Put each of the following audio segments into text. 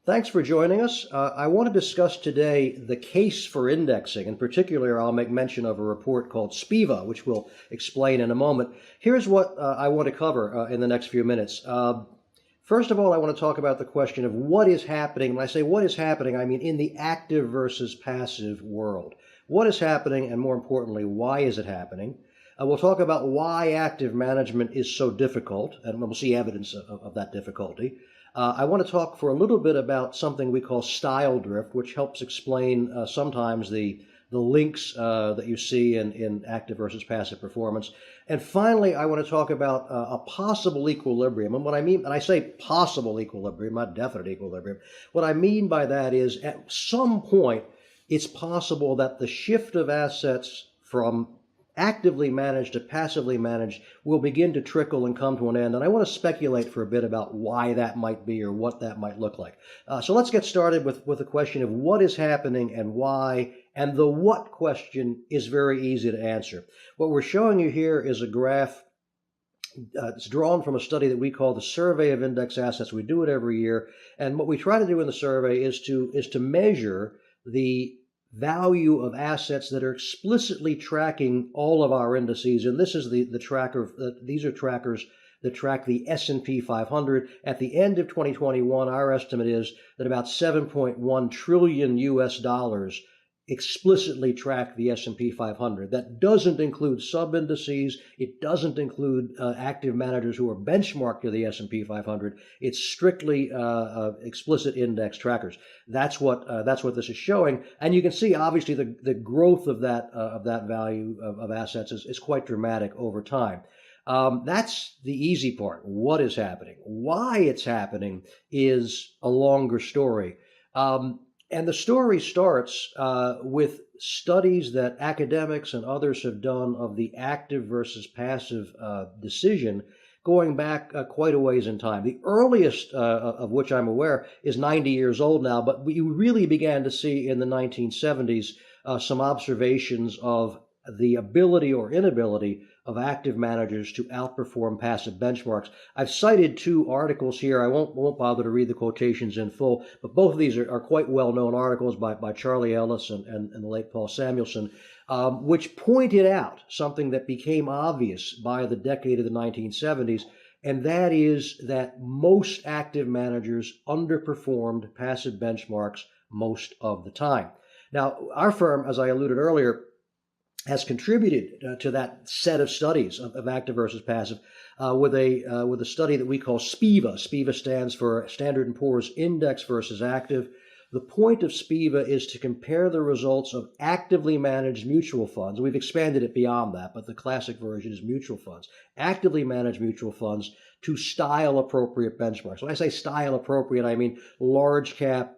Thanks for joining us. I want to discuss today the case for indexing. In particular, I'll make mention of a report called SPIVA, which we'll explain in a moment. Here's what I want to cover in the next few minutes. First of all, I want to talk about the question of what is happening. When I say what is happening, I mean in the active versus passive world. What is happening, and more importantly, why is it happening? We'll talk about why active management is so difficult, and we'll see evidence of that difficulty. I want to talk for a little bit about something we call style drift, which helps explain sometimes the links that you see in active versus passive performance. And finally, I want to talk about a possible equilibrium. And what I mean, and I say possible equilibrium, not definite equilibrium, what I mean by that is at some point, it's possible that the shift of assets from actively managed to passively managed will begin to trickle and come to an end. And I want to speculate for a bit about why that might be or what that might look like. So let's get started with the question of what is happening and why. And the what question is very easy to answer. What we're showing you here is a graph. It's drawn from a study that we call the Survey of Index Assets. We do it every year. And what we try to do in the survey is to measure the value of assets that are explicitly tracking all of our indices. And this is the tracker. These are trackers that track the S&P 500. At the end of 2021, our estimate is that about 7.1 trillion US dollars explicitly track the S&P 500. That doesn't include sub-indices. It doesn't include active managers who are benchmarked to the S&P 500. It's strictly explicit index trackers. That's what this is showing. And you can see, obviously, the growth of that value of assets is quite dramatic over time. That's the easy part. What is happening? Why it's happening is a longer story. And the story starts with studies that academics and others have done of the active versus passive decision going back quite a ways in time. The earliest of which I'm aware is 90 years old now, but we really began to see in the 1970s some observations of the ability or inability of active managers to outperform passive benchmarks. I've cited two articles here. I won't bother to read the quotations in full, but both of these are quite well-known articles by Charlie Ellis and the late Paul Samuelson, which pointed out something that became obvious by the decade of the 1970s, and that is that most active managers underperformed passive benchmarks most of the time. Now, our firm, as I alluded earlier, has contributed to that set of studies of active versus passive with a study that we call SPIVA. SPIVA stands for Standard & Poor's Index versus Active. The point of SPIVA is to compare the results of actively managed mutual funds. We've expanded it beyond that, but the classic version is mutual funds. Actively managed mutual funds to style-appropriate benchmarks. When I say style-appropriate, I mean large-cap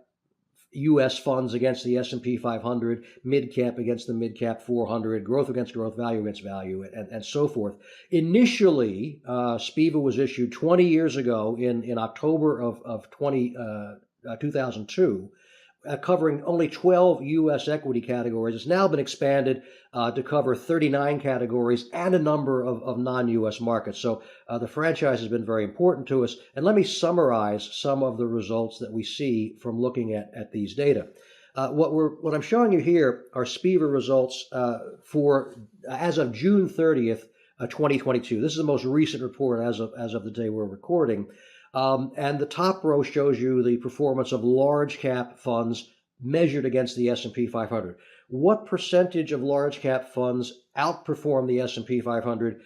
U.S. funds against the S&P 500, mid-cap against the mid-cap 400, growth against growth, value against value, and so forth. Initially, SPIVA was issued 20 years ago in October of 2002, covering only 12 U.S. equity categories. It's now been expanded to cover 39 categories and a number of non-U.S. markets. So the franchise has been very important to us. And let me summarize some of the results that we see from looking at these data. What I'm showing you here are SPIVA results for as of June 30th, 2022. This is the most recent report as of the day we're recording. And the top row shows you the performance of large cap funds measured against the S&P 500. What percentage of large cap funds outperformed the S&P 500?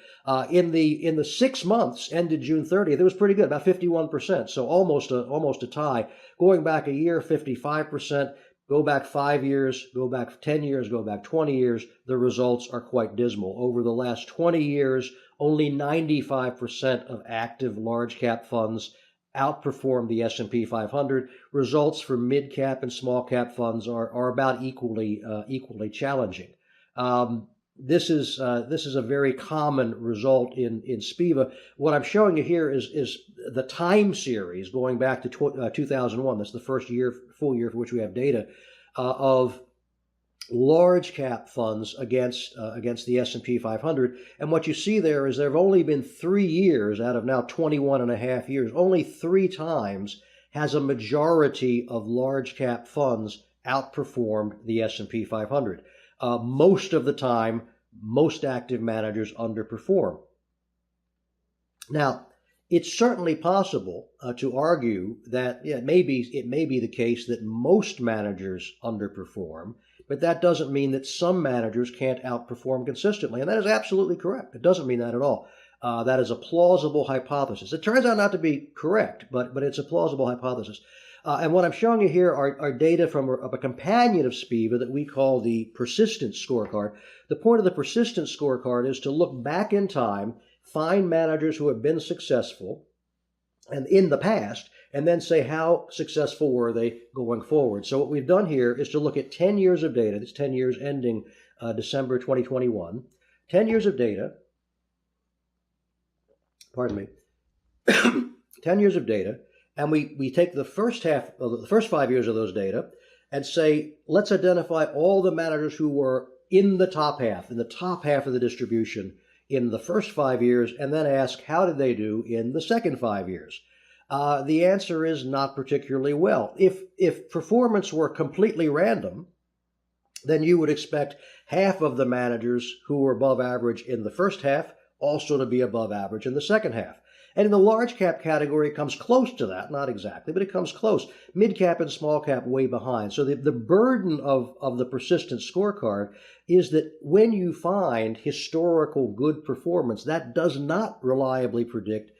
In the 6 months ended June 30th, it was pretty good, about 51%. So almost a tie. Going back a year, 55%. Go back 5 years, go back 10 years, go back 20 years, the results are quite dismal. Over the last 20 years, only 95% of active large cap funds outperformed the S&P 500. Results for mid cap and small cap funds are about equally challenging. This is a very common result in SPIVA. What I'm showing you here is the time series going back to 2001. That's the first full year for which we have data of large cap funds against the S&P 500. And what you see there is there have only been 3 years out of now 21 and a half years, only 3 times has a majority of large cap funds outperformed the S&P 500. Most of the time, most active managers underperform. Now, it's certainly possible to argue that it may be the case that most managers underperform, but that doesn't mean that some managers can't outperform consistently. And that is absolutely correct. It doesn't mean that at all. That is a plausible hypothesis. It turns out not to be correct, but it's a plausible hypothesis. And what I'm showing you here are data from a companion of SPIVA that we call the persistence scorecard. The point of the persistence scorecard is to look back in time, find managers who have been successful and in the past, and then say how successful were they going forward. So what we've done here is to look at 10 years of data. It's 10 years ending December 2021. 10 years of data. Pardon me. 10 years of data. And we take the first 5 years of those data and say, let's identify all the managers who were in the top half of the distribution in the first 5 years, and then ask, how did they do in the second 5 years? The answer is not particularly well. If performance were completely random, then you would expect half of the managers who were above average in the first half also to be above average in the second half. And in the large cap category, it comes close to that, not exactly, but it comes close. Mid cap and small cap way behind. So the burden of the persistence scorecard is that when you find historical good performance, that does not reliably predict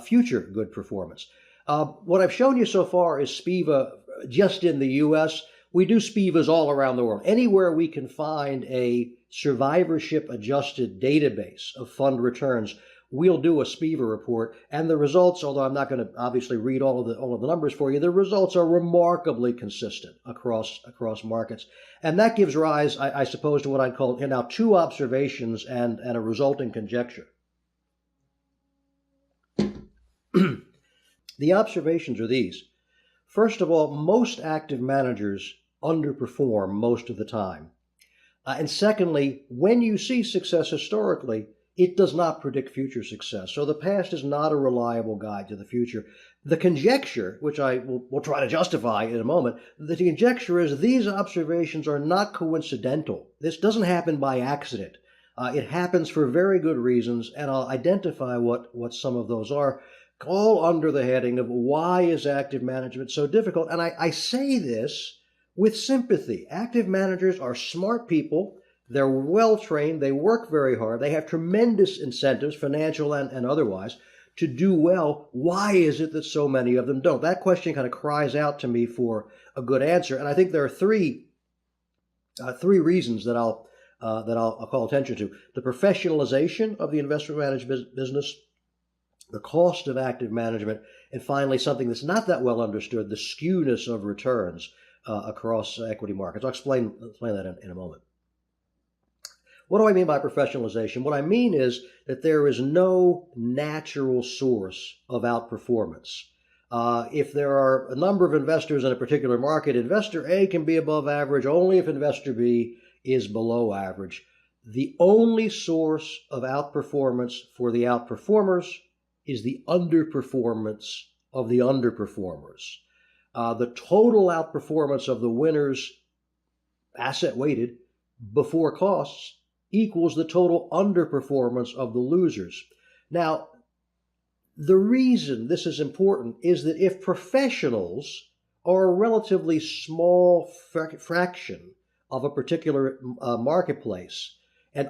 future good performance. What I've shown you so far is SPIVA just in the U.S. We do SPIVAs all around the world. Anywhere we can find a survivorship adjusted database of fund returns, we'll do a SPIVA report, and the results, although I'm not going to obviously read all of the numbers for you, the results are remarkably consistent across markets. And that gives rise, I suppose, to what I'd call now two observations and a resulting conjecture. The observations are these. First of all, most active managers underperform most of the time. And secondly, when you see success historically, it does not predict future success. So the past is not a reliable guide to the future. The conjecture, which I will try to justify in a moment, the conjecture is these observations are not coincidental. This doesn't happen by accident. It happens for very good reasons, and I'll identify what some of those are, all under the heading of why is active management so difficult? And I say this with sympathy. Active managers are smart people. They're well-trained, they work very hard, they have tremendous incentives, financial and otherwise, to do well. Why is it that so many of them don't? That question kind of cries out to me for a good answer, and I think there are three reasons that I'll call attention to. The professionalization of the investment management business, the cost of active management, and finally something that's not that well understood, the skewness of returns across equity markets. I'll explain that in a moment. What do I mean by professionalization? What I mean is that there is no natural source of outperformance. If there are a number of investors in a particular market, investor A can be above average only if investor B is below average. The only source of outperformance for the outperformers is the underperformance of the underperformers. The total outperformance of the winners, asset weighted, before costs, equals the total underperformance of the losers. Now, the reason this is important is that if professionals are a relatively small fraction of a particular marketplace, and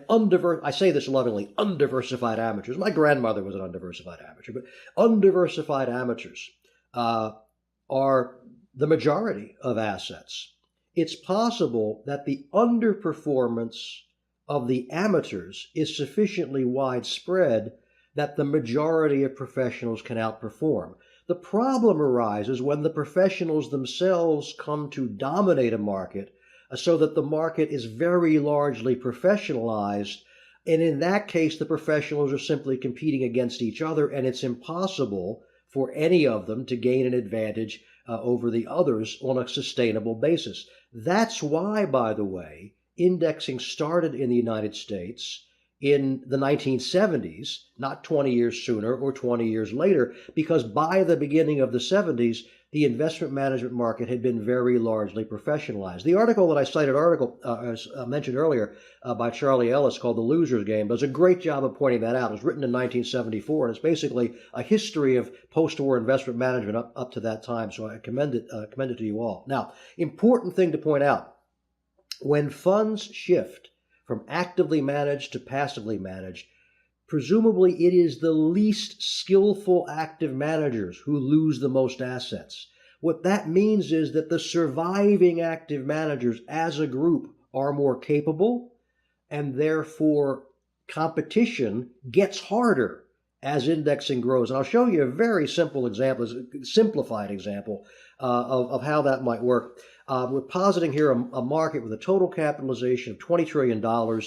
I say this lovingly, undiversified amateurs. My grandmother was an undiversified amateur, but undiversified amateurs are the majority of assets. It's possible that the underperformance of the amateurs is sufficiently widespread that the majority of professionals can outperform. The problem arises when the professionals themselves come to dominate a market so that the market is very largely professionalized, and in that case the professionals are simply competing against each other, and it's impossible for any of them to gain an advantage over the others on a sustainable basis. That's why, by the way, indexing started in the United States in the 1970s, not 20 years sooner or 20 years later, because by the beginning of the 70s, the the investment management market had been very largely professionalized. The article that I cited, as mentioned earlier, by Charlie Ellis, called The Loser's Game, does a great job of pointing that out. It was written in 1974, and it's basically a history of post-war investment management up to that time. So I commend it to you all. Now, important thing to point out: when funds shift from actively managed to passively managed, presumably it is the least skillful active managers who lose the most assets. What that means is that the surviving active managers as a group are more capable, and therefore competition gets harder as indexing grows. And I'll show you a very simplified example of how that might work. We're positing here a market with a total capitalization of $20 trillion.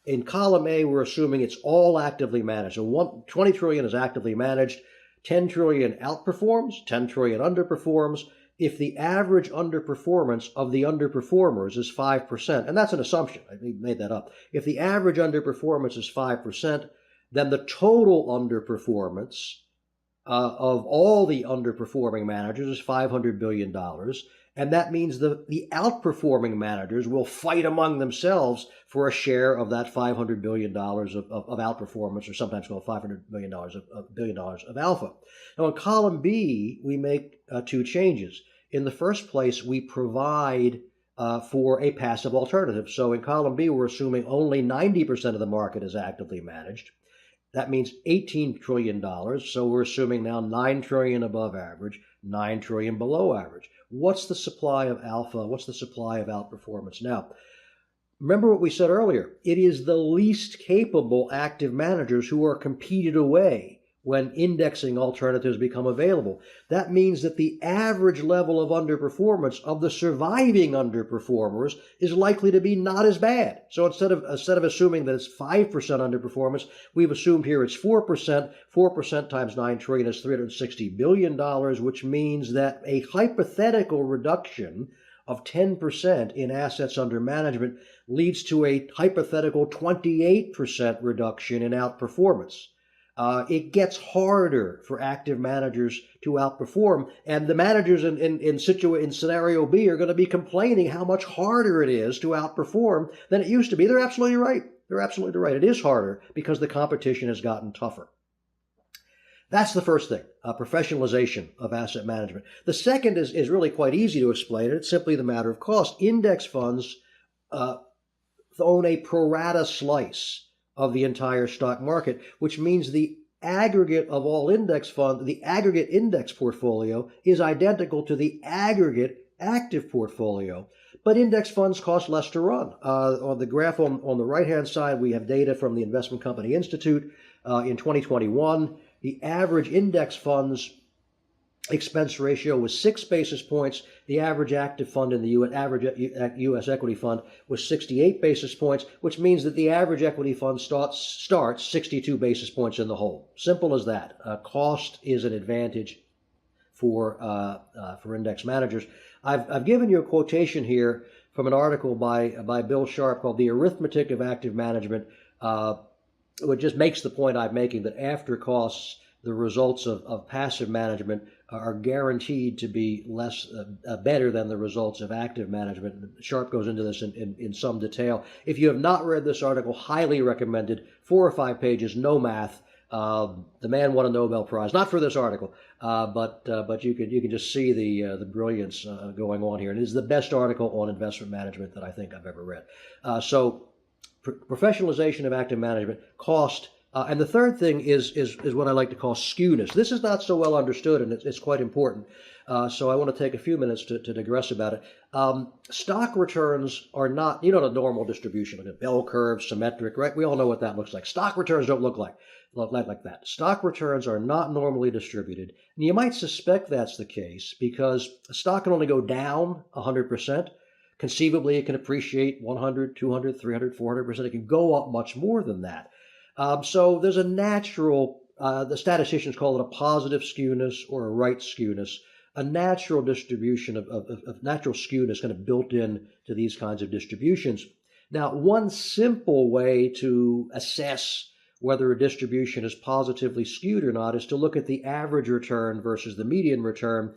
In column A, we're assuming it's all actively managed. So 20 trillion is actively managed, 10 trillion outperforms, 10 trillion underperforms. If the average underperformance of the underperformers is 5%, and that's an assumption, I made that up. If the average underperformance is 5%, then the total underperformance of all the underperforming managers is $500 billion. And that means the outperforming managers will fight among themselves for a share of that $500 billion of outperformance, or sometimes called $500 billion of alpha. Now, in column B, we make two changes. In the first place, we provide for a passive alternative. So in column B, we're assuming only 90% of the market is actively managed. That means $18 trillion. So we're assuming now $9 trillion above average, $9 trillion below average. What's the supply of alpha? What's the supply of outperformance? Now, remember what we said earlier. It is the least capable active managers who are competed away when indexing alternatives become available. That means that the average level of underperformance of the surviving underperformers is likely to be not as bad. So instead of assuming that it's 5% underperformance, we've assumed here it's 4%. 4% times 9 trillion is $360 billion, which means that a hypothetical reduction of 10% in assets under management leads to a hypothetical 28% reduction in outperformance. It gets harder for active managers to outperform, and the managers in scenario B are going to be complaining how much harder it is to outperform than it used to be. They're absolutely right. They're absolutely right. It is harder because the competition has gotten tougher. That's the first thing, professionalization of asset management. The second is really quite easy to explain, and it's simply the matter of cost. Index funds own a pro rata slice of the entire stock market, which means the aggregate of all index funds, the aggregate index portfolio is identical to the aggregate active portfolio. But index funds cost less to run. On the graph on the right-hand side, we have data from the Investment Company Institute in 2021. The average index funds expense ratio was 6 basis points. The average active fund in the U.S. equity fund was 68 basis points, which means that the average equity fund starts 62 basis points in the hole. Simple as that. Cost is an advantage for index managers. I've given you a quotation here from an article by Bill Sharp called "The Arithmetic of Active Management," which just makes the point I'm making, that after costs, the results of passive management are guaranteed to be better than the results of active management. Sharp goes into this in some detail. If you have not read this article, highly recommended. 4 or 5 pages, no math. The man won a Nobel Prize, not for this article, but you can just see the brilliance going on here. And it is the best article on investment management that I think I've ever read. So professionalization of active management, cost. And the third thing is what I like to call skewness. This is not so well understood, and it's quite important. So I want to take a few minutes to digress about it. Stock returns are not, the normal distribution, like a bell curve, symmetric, right? We all know what that looks like. Stock returns don't look like that. Stock returns are not normally distributed. And you might suspect that's the case because a stock can only go down 100%. Conceivably, it can appreciate 100, 200, 300, 400%. It can go up much more than that. So there's a natural, the statisticians call it a positive skewness or a right skewness, a natural distribution of natural skewness kind of built in to these kinds of distributions. Now, one simple way to assess whether a distribution is positively skewed or not is to look at the average return versus the median return.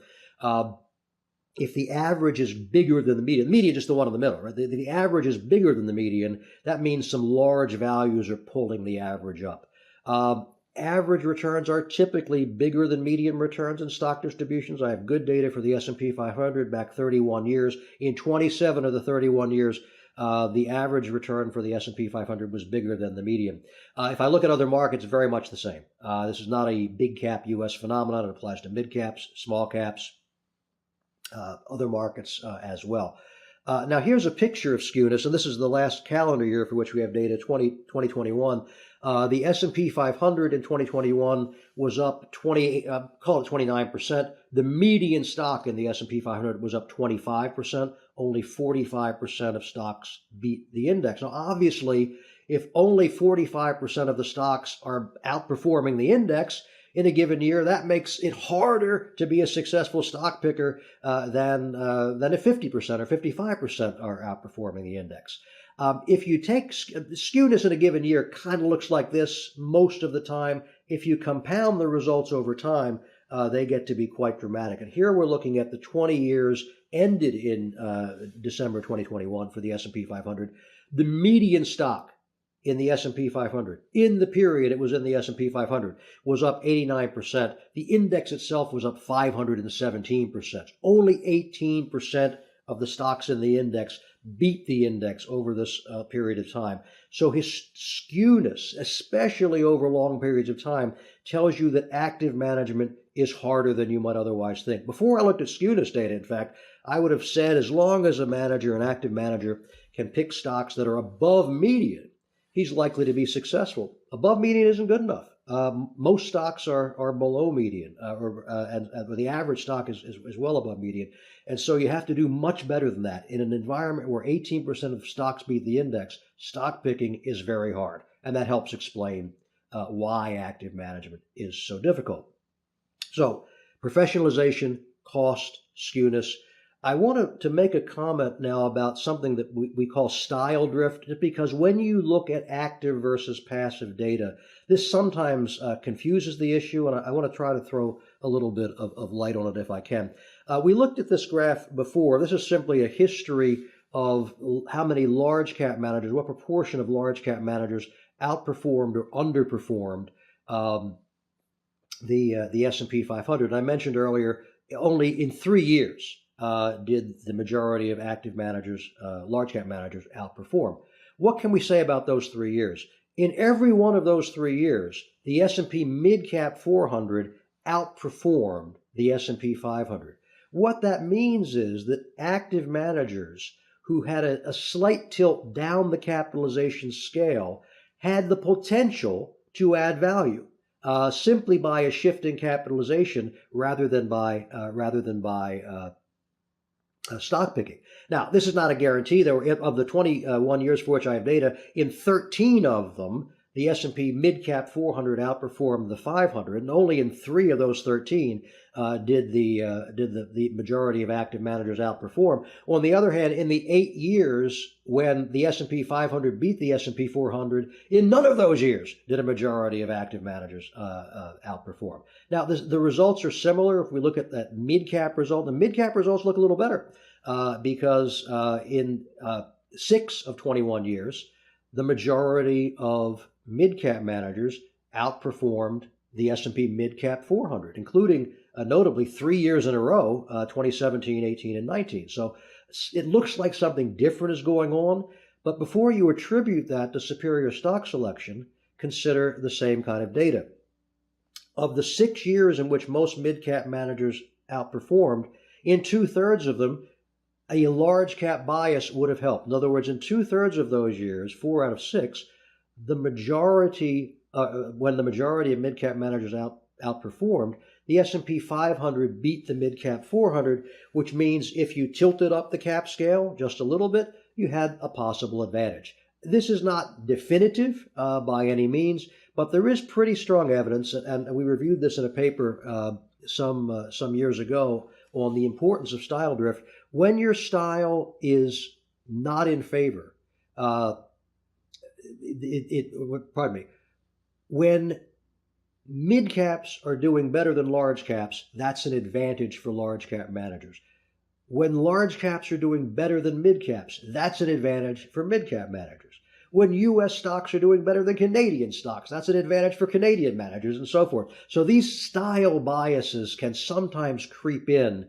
If the average is bigger than the median is just the one in the middle, right? The average is bigger than the median. That means some large values are pulling the average up. Average returns are typically bigger than median returns in stock distributions. I have good data for the S&P 500 back 31 years. In 27 of the 31 years, the average return for the S&P 500 was bigger than the median. If I look at other markets, very much the same. This is not a big cap U.S. phenomenon. It applies to mid caps, small caps, other markets as well. Now here's a picture of skewness, and this is the last calendar year for which we have data, 2021. The S&P 500 in 2021 was up call it 29%. The median stock in the S&P 500 was up 25%. Only 45% of stocks beat the index. Now, obviously, if only 45% of the stocks are outperforming the index in a given year, that makes it harder to be a successful stock picker than if 50% or 55% are outperforming the index. If you take skewness in a given year, kind of looks like this most of the time. If you compound the results over time, they get to be quite dramatic. And here we're looking at the 20 years ended in December 2021 for the S&P 500. The median stock in the S&P 500, in the period it was in the S&P 500, was up 89%. The index itself was up 517%. Only 18% of the stocks in the index beat the index over this period of time. So his skewness, especially over long periods of time, tells you that active management is harder than you might otherwise think. Before I looked at skewness data, in fact, I would have said as long as a manager, an active manager, can pick stocks that are above median, he's likely to be successful. Above median isn't good enough. Most stocks are below median, and the average stock is well above median. And so you have to do much better than that. In an environment where 18% of stocks beat the index, stock picking is very hard. And that helps explain why active management is so difficult. So professionalization, cost, skewness. I want to make a comment now about something that we call style drift, because when you look at active versus passive data, this sometimes confuses the issue, and I want to try to throw a little bit of light on it if I can. We looked at this graph before. This is simply a history of how many large cap managers, what proportion of large cap managers outperformed or underperformed the S&P 500. And I mentioned earlier, only in 3 years did the majority of active managers, large cap managers, outperform. What can we say about those 3 years? In every one of those 3 years, the S&P Mid Cap 400 outperformed the S&P 500. What that means is that active managers who had a slight tilt down the capitalization scale had the potential to add value simply by a shift in capitalization rather than by stock picking. Now, this is not a guarantee. There were, of the 21 years for which I have data, in 13 of them, the S&P Mid Cap 400 outperformed the 500, and only in 3 of those 13 did the majority of active managers outperform. On the other hand, in the 8 years when the S&P 500 beat the S&P 400, in none of those years did a majority of active managers outperform. Now, the results are similar. If we look at that mid-cap result, the mid-cap results look a little better because in 6 of 21 years, the majority of mid-cap managers outperformed the S&P Mid-Cap 400, including notably 3 years in a row, 2017, 18, and 19. So it looks like something different is going on, but before you attribute that to superior stock selection, consider the same kind of data. Of the 6 years in which most mid-cap managers outperformed, in 2/3 of them, a large cap bias would have helped. In other words, in 2/3 of those years, 4 out of 6, the majority, when the majority of mid-cap managers outperformed, the S&P 500 beat the mid-cap 400, which means if you tilted up the cap scale just a little bit, you had a possible advantage. This is not definitive by any means, but there is pretty strong evidence, and we reviewed this in a paper some years ago on the importance of style drift. When your style is not in favor, when mid caps are doing better than large caps, that's an advantage for large cap managers. When large caps are doing better than mid caps, that's an advantage for mid cap managers. When U.S. stocks are doing better than Canadian stocks, that's an advantage for Canadian managers, and so forth. So these style biases can sometimes creep in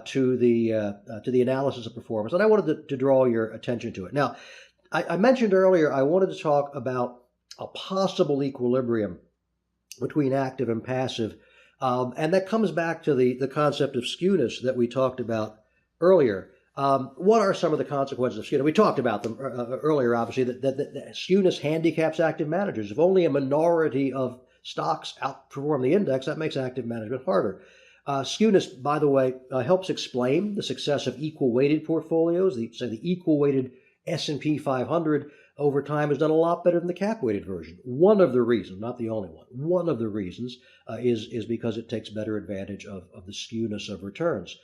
to the analysis of performance, and I wanted to draw your attention to it. Now, I mentioned earlier I wanted to talk about a possible equilibrium between active and passive, and that comes back to the concept of skewness that we talked about earlier. What are some of the consequences of skewness? We talked about them earlier, obviously, that skewness handicaps active managers. If only a minority of stocks outperform the index, that makes active management harder. Skewness, by the way, helps explain the success of equal-weighted portfolios. The equal-weighted S&P 500 over time has done a lot better than the cap-weighted version. One of the reasons, not the only one of the reasons is because it takes better advantage of the skewness of returns.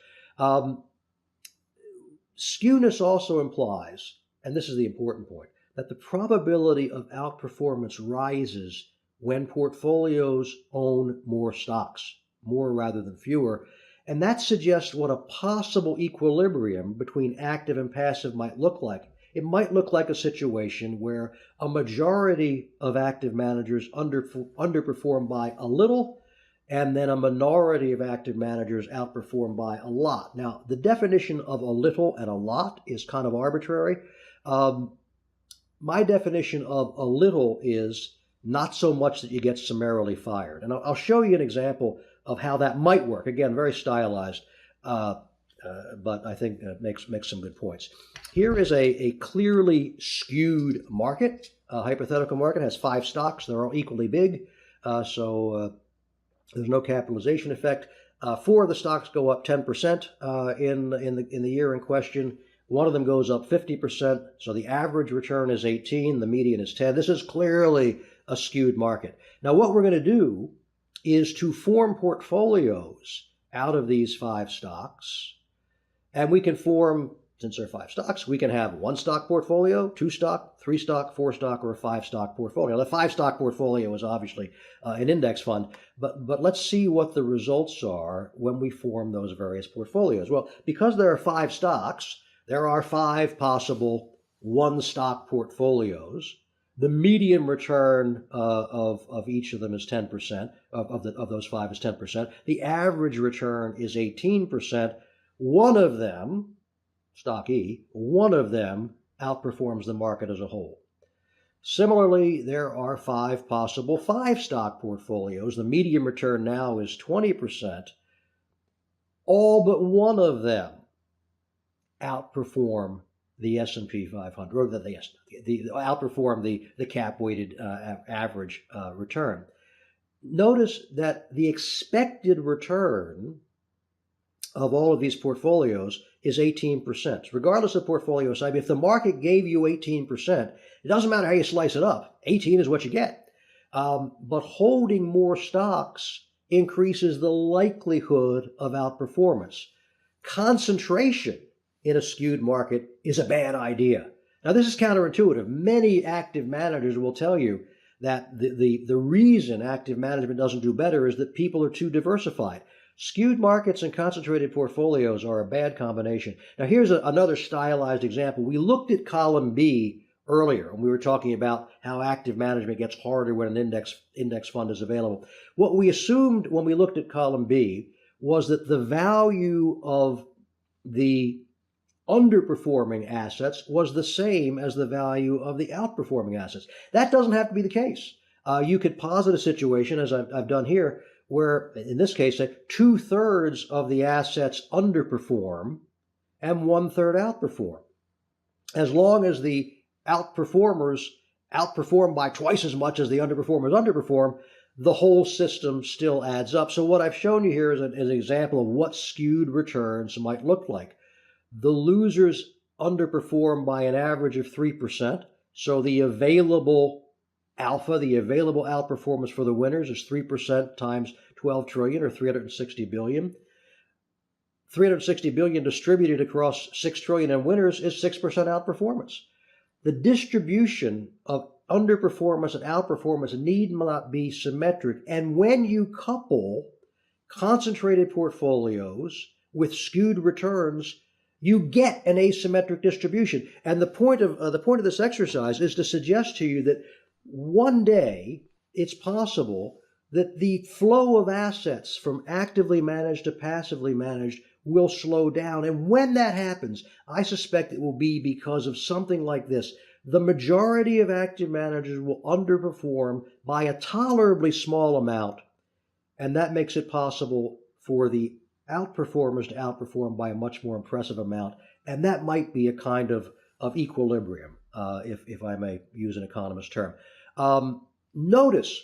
Skewness also implies, and this is the important point, that the probability of outperformance rises when portfolios own more stocks, more rather than fewer. And that suggests what a possible equilibrium between active and passive might look like. It might look like a situation where a majority of active managers underperform by a little, and then a minority of active managers outperform by a lot. Now, the definition of a little and a lot is kind of arbitrary. My definition of a little is not so much that you get summarily fired. And I'll show you an example of how that might work. Again, very stylized, but I think makes some good points. Here is a clearly skewed market. A hypothetical market has 5 stocks. They're all equally big. There's no capitalization effect. 4 of the stocks go up 10% in the year in question. One of them goes up 50%. So the average return is 18. The median is 10. This is clearly a skewed market. Now, what we're going to do is to form portfolios out of these 5 stocks. And we can form, since there are 5 stocks, we can have 1 stock portfolio, 2 stock, 3 stock, 4 stock, or a 5 stock portfolio. The 5 stock portfolio is obviously an index fund, but let's see what the results are when we form those various portfolios. Well, because there are 5 stocks, there are 5 possible 1 stock portfolios. The median return of each of them is 10%, of those 5 is 10%. The average return is 18%. One of them, stock E, one of them outperforms the market as a whole. Similarly, there are 5 possible 5-stock portfolios. The median return now is 20%. All but one of them outperform the S&P 500, or outperform the cap-weighted average return. Notice that the expected return of all of these portfolios is 18%. Regardless of portfolio size, if the market gave you 18%, it doesn't matter how you slice it up. 18 is what you get. But holding more stocks increases the likelihood of outperformance. Concentration in a skewed market is a bad idea. Now, this is counterintuitive. Many active managers will tell you that the reason active management doesn't do better is that people are too diversified. Skewed markets and concentrated portfolios are a bad combination. Now, here's another stylized example. We looked at column B earlier, and we were talking about how active management gets harder when an index fund is available. What we assumed when we looked at column B was that the value of the underperforming assets was the same as the value of the outperforming assets. That doesn't have to be the case. You could posit a situation, as I've done here, where, in this case, 2/3 of the assets underperform and 1/3 outperform. As long as the outperformers outperform by twice as much as the underperformers underperform, the whole system still adds up. So what I've shown you here is an example of what skewed returns might look like. The losers underperform by an average of 3%. So the available alpha, the available outperformance for the winners is 3% times 12 trillion or 360 billion. 360 billion distributed across 6 trillion in winners is 6% outperformance. The distribution of underperformance and outperformance need not be symmetric. And when you couple concentrated portfolios with skewed returns, you get an asymmetric distribution. And the point of this exercise is to suggest to you that one day it's possible that the flow of assets from actively managed to passively managed will slow down. And when that happens, I suspect it will be because of something like this. The majority of active managers will underperform by a tolerably small amount, and that makes it possible for the outperformers to outperform by a much more impressive amount. And that might be a kind of equilibrium, if I may use an economist term. Notice,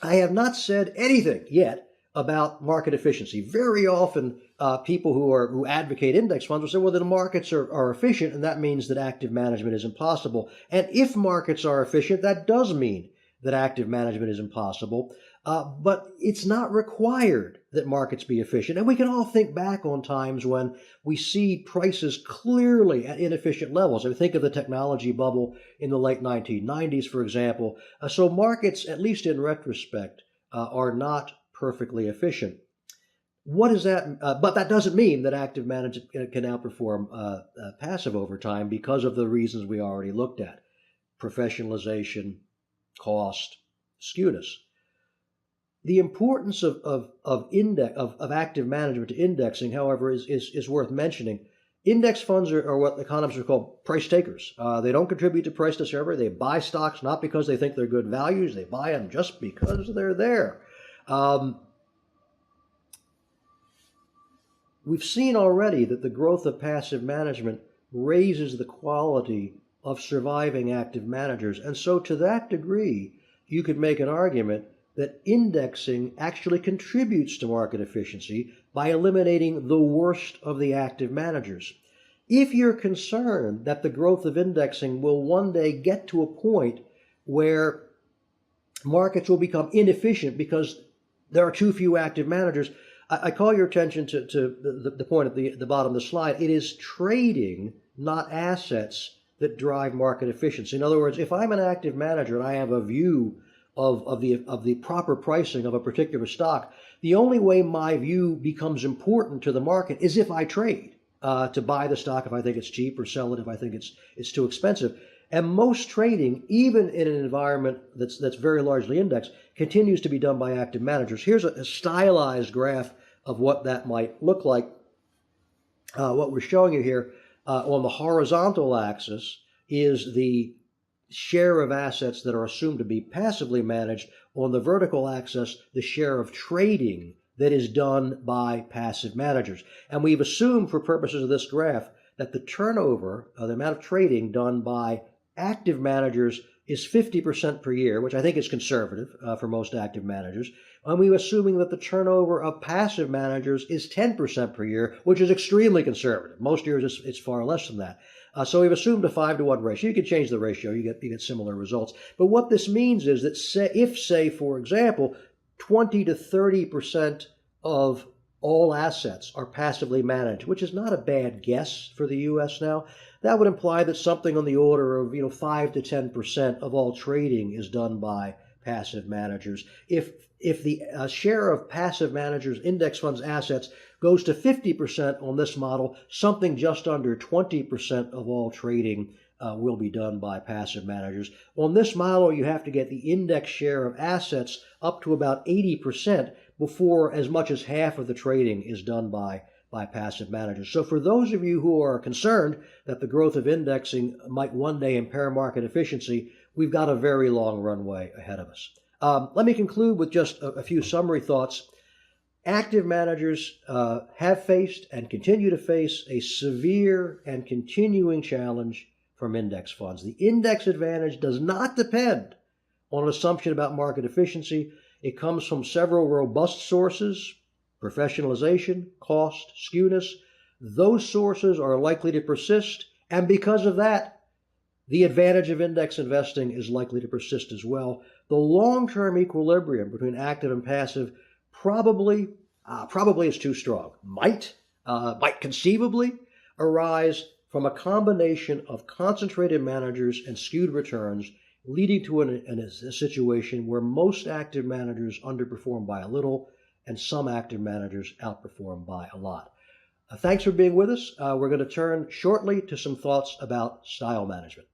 I have not said anything yet about market efficiency. Very often, people who advocate index funds will say, well, the markets are efficient, and that means that active management is impossible. And if markets are efficient, that does mean that active management is impossible. But it's not required that markets be efficient. And we can all think back on times when we see prices clearly at inefficient levels. I mean, think of the technology bubble in the late 1990s, for example. So markets, at least in retrospect, are not perfectly efficient. What is that? But that doesn't mean that active management can outperform passive over time because of the reasons we already looked at: professionalization, cost, skewness. The importance of active management to indexing, however, is worth mentioning. Index funds are what economists would call price takers. They don't contribute to price discovery. They buy stocks not because they think they're good values. They buy them just because they're there. We've seen already that the growth of passive management raises the quality of surviving active managers. And so to that degree, you could make an argument that indexing actually contributes to market efficiency by eliminating the worst of the active managers. If you're concerned that the growth of indexing will one day get to a point where markets will become inefficient because there are too few active managers, I call your attention to the point at the bottom of the slide. It is trading, not assets, that drive market efficiency. In other words, if I'm an active manager and I have a view of the proper pricing of a particular stock, the only way my view becomes important to the market is if I trade to buy the stock if I think it's cheap, or sell it if I think it's too expensive. And most trading, even in an environment that's very largely indexed, continues to be done by active managers. Here's a stylized graph of what that might look like. What we're showing you here on the horizontal axis is the share of assets that are assumed to be passively managed. On the vertical axis, the share of trading that is done by passive managers. And we've assumed, for purposes of this graph, that the turnover, the amount of trading done by active managers, is 50% per year, which I think is conservative for most active managers. And we're assuming that the turnover of passive managers is 10% per year, which is extremely conservative. Most years it's far less than that. So we've assumed a 5-to-1 ratio. You can change the ratio, you get similar results. But what this means is that if, for example, 20 to 30% of all assets are passively managed, which is not a bad guess for the U.S. now, that would imply that something on the order of 5 to 10% of all trading is done by passive managers. If the share of passive managers' index funds assets goes to 50% on this model, something just under 20% of all trading will be done by passive managers. On this model, you have to get the index share of assets up to about 80% before as much as half of the trading is done by passive managers. So for those of you who are concerned that the growth of indexing might one day impair market efficiency, we've got a very long runway ahead of us. Let me conclude with just a few summary thoughts. Active managers have faced and continue to face a severe and continuing challenge from index funds. The index advantage does not depend on an assumption about market efficiency. It comes from several robust sources: professionalization, cost, skewness. Those sources are likely to persist, and because of that, the advantage of index investing is likely to persist as well. The long-term equilibrium between active and passive probably is too strong. Might conceivably arise from a combination of concentrated managers and skewed returns leading to a situation where most active managers underperform by a little and some active managers outperform by a lot. Thanks for being with us. We're going to turn shortly to some thoughts about style management.